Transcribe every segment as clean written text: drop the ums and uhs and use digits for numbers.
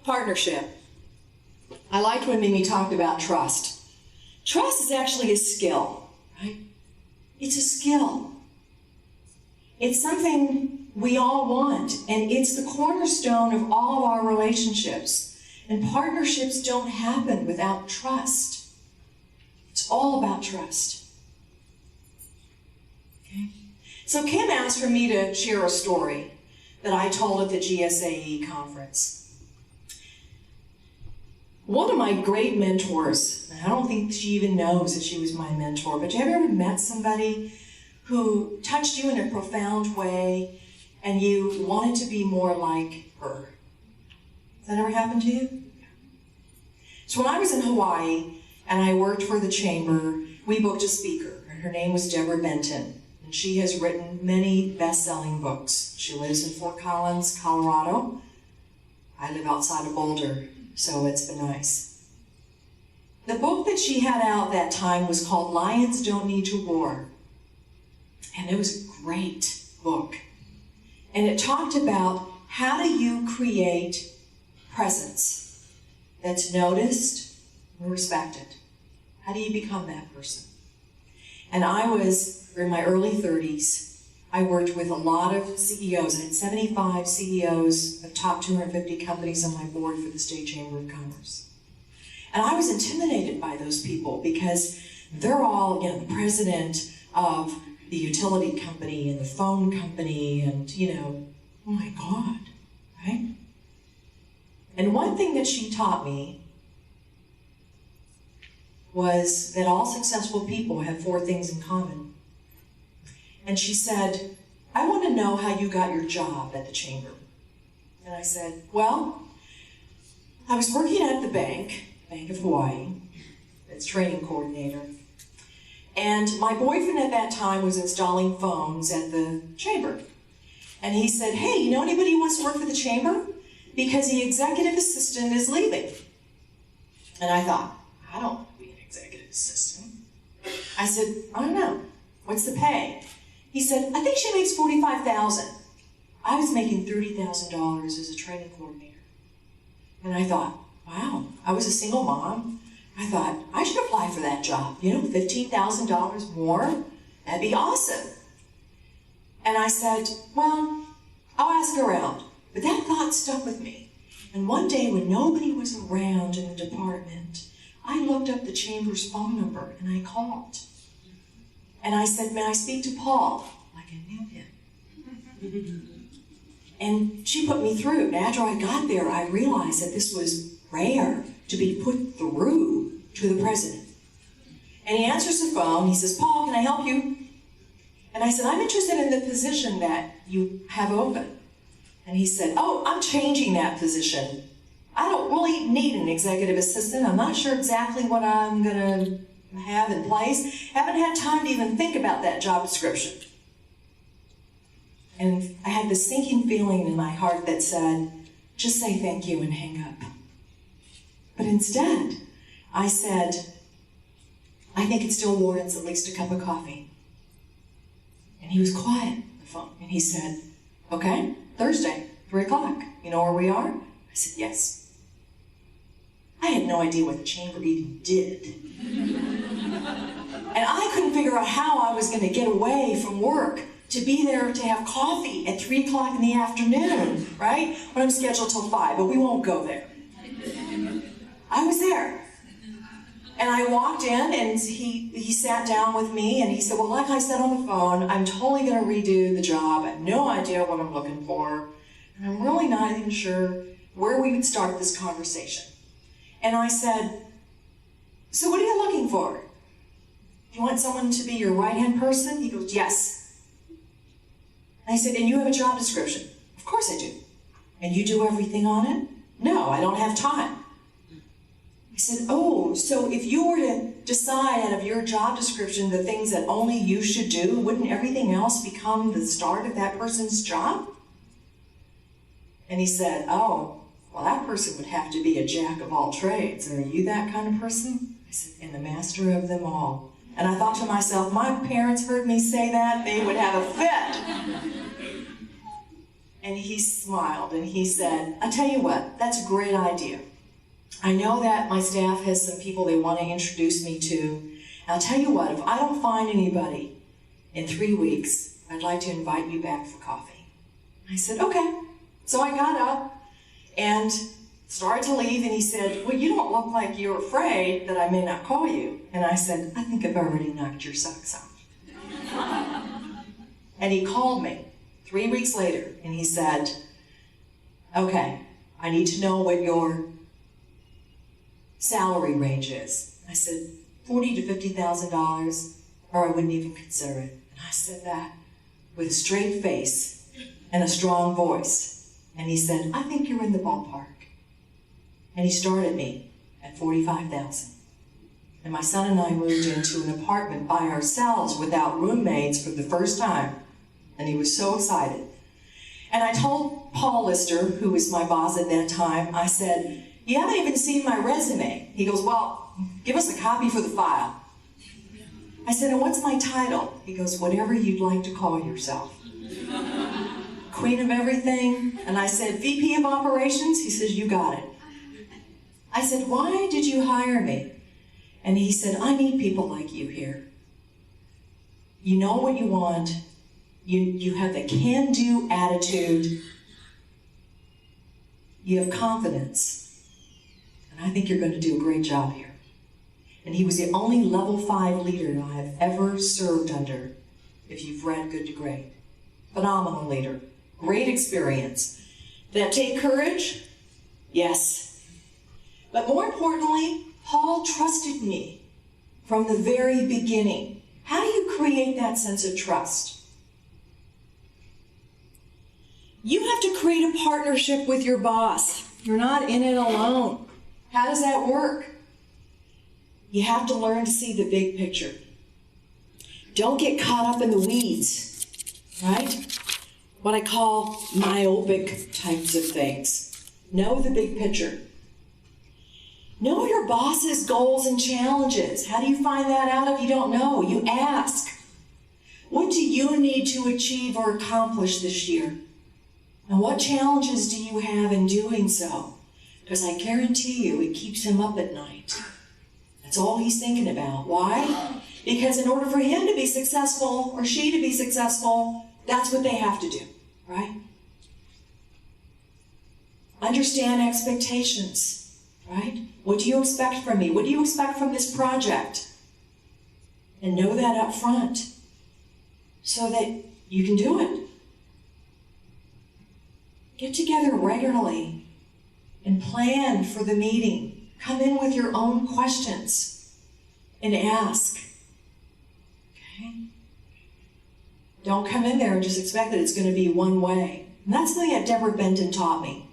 Partnership. I liked when Mimi talked about trust. Trust is actually a skill, right? It's a skill. It's something we all want, and it's the cornerstone of all of our relationships. And partnerships don't happen without trust. It's all about trust. Okay? So Kim asked for me to share a story that I told at the GSAE conference. One of my great mentors, and I don't think she even knows that she was my mentor, but have you ever met somebody who touched you in a profound way and you wanted to be more like her? Has that ever happened to you? So when I was in Hawaii and I worked for the chamber, we booked a speaker, and her name was Deborah Benton. And she has written many best-selling books. She lives in Fort Collins, Colorado. I live outside of Boulder, so it's been nice. The book that she had out that time was called Lions Don't Need to Roar. And it was a great book. And it talked about how do you create presence that's noticed and respected. How do you become that person? And I was in my early 30s. I worked with a lot of CEOs. I had 75 CEOs of top 250 companies on my board for the State Chamber of Commerce. And I was intimidated by those people because they're all, the president of the utility company and the phone company and, oh my God, right? And one thing that she taught me was that all successful people have 4 things in common. And she said, I want to know how you got your job at the chamber. And I said, well, I was working at the Bank of Hawaii, as training coordinator. And my boyfriend at that time was installing phones at the chamber. And he said, hey, you know anybody who wants to work for the chamber? Because the executive assistant is leaving. And I thought, I don't want to be an executive assistant. I said, I don't know. What's the pay? He said, I think she makes $45,000. I was making $30,000 as a training coordinator. And I thought, wow, I was a single mom. I thought, I should apply for that job. $15,000 more? That'd be awesome. And I said, well, I'll ask around. But that thought stuck with me. And one day when nobody was around in the department, I looked up the chamber's phone number and I called. And I said, may I speak to Paul? Like I knew him. And she put me through. And after I got there, I realized that this was rare to be put through to the president. And he answers the phone. He says, Paul, can I help you? And I said, I'm interested in the position that you have open. And he said, oh, I'm changing that position. I don't really need an executive assistant. I'm not sure exactly what I'm going to have in place. Haven't had time to even think about that job description. And I had this sinking feeling in my heart that said, just say thank you and hang up. But instead, I said, I think it still warrants at least a cup of coffee. And he was quiet on the phone. And he said, okay, Thursday, 3 o'clock. You know where we are? I said, yes. I had no idea what the chamber even did. And I couldn't figure out how I was going to get away from work to be there to have coffee at 3 o'clock in the afternoon, right? When I'm scheduled till 5, but we won't go there. I was there. And I walked in and he sat down with me and he said, well, like I said on the phone, I'm totally going to redo the job. I have no idea what I'm looking for. And I'm really not even sure where we would start this conversation. And I said, so what are you looking for? You want someone to be your right-hand person? He goes, yes. And I said, and you have a job description? Of course I do. And you do everything on it? No, I don't have time. I said, oh, so if you were to decide out of your job description the things that only you should do, wouldn't everything else become the start of that person's job? And he said, oh, well, that person would have to be a jack of all trades. Are you that kind of person? I said, and the master of them all. And I thought to myself, my parents heard me say that, they would have a fit. And he smiled and he said, "I'll tell you what, that's a great idea. I know that my staff has some people they want to introduce me to. I'll tell you what, if I don't find anybody in 3 weeks, I'd like to invite you back for coffee." I said, "Okay." So I got up and started to leave, and he said, "Well, you don't look like you're afraid that I may not call you." And I said, "I think I've already knocked your socks off." And he called me 3 weeks later, and he said, "Okay, I need to know what your salary range is." I said, $40,000 to $50,000, or I wouldn't even consider it. And I said that with a straight face and a strong voice. And he said, "I think you're in the ballpark." And he started me at $45,000. And my son and I moved into an apartment by ourselves without roommates for the first time. And he was so excited. And I told Paul Lister, who was my boss at that time, I said, "You haven't even seen my resume." He goes, "Well, give us a copy for the file." I said, "And what's my title?" He goes, "Whatever you'd like to call yourself." Queen of everything. And I said, "VP of operations?" He says, "You got it." I said, "Why did you hire me?" And he said, "I need people like you here. You know what you want. You have the can-do attitude. You have confidence. And I think you're going to do a great job here." And he was the only level 5 leader I have ever served under, if you've read Good to Great. Phenomenal leader. Great experience. Did that take courage? Yes. But more importantly, Paul trusted me from the very beginning. How do you create that sense of trust? You have to create a partnership with your boss. You're not in it alone. How does that work? You have to learn to see the big picture. Don't get caught up in the weeds, right? What I call myopic types of things. Know the big picture. Know your boss's goals and challenges. How do you find that out if you don't know? You ask. What do you need to achieve or accomplish this year? And what challenges do you have in doing so? Because I guarantee you it keeps him up at night. That's all he's thinking about. Why? Because in order for him to be successful or she to be successful, that's what they have to do, right? Understand expectations, right? What do you expect from me? What do you expect from this project? And know that up front so that you can do it. Get together regularly and plan for the meeting. Come in with your own questions and ask. Okay? Don't come in there and just expect that it's going to be one way. And that's something that Deborah Benton taught me.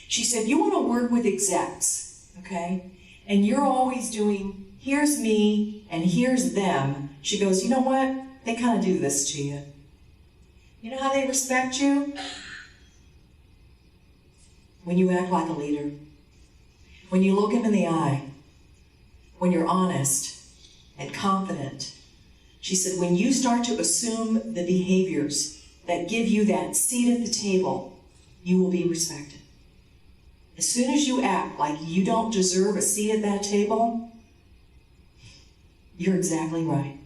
She said, you want to work with execs, okay? And you're always doing, here's me and here's them. She goes, you know what? They kind of do this to you. You know how they respect you? When you act like a leader. When you look them in the eye. When you're honest and confident. She said, when you start to assume the behaviors that give you that seat at the table, you will be respected. As soon as you act like you don't deserve a seat at that table, you're exactly right.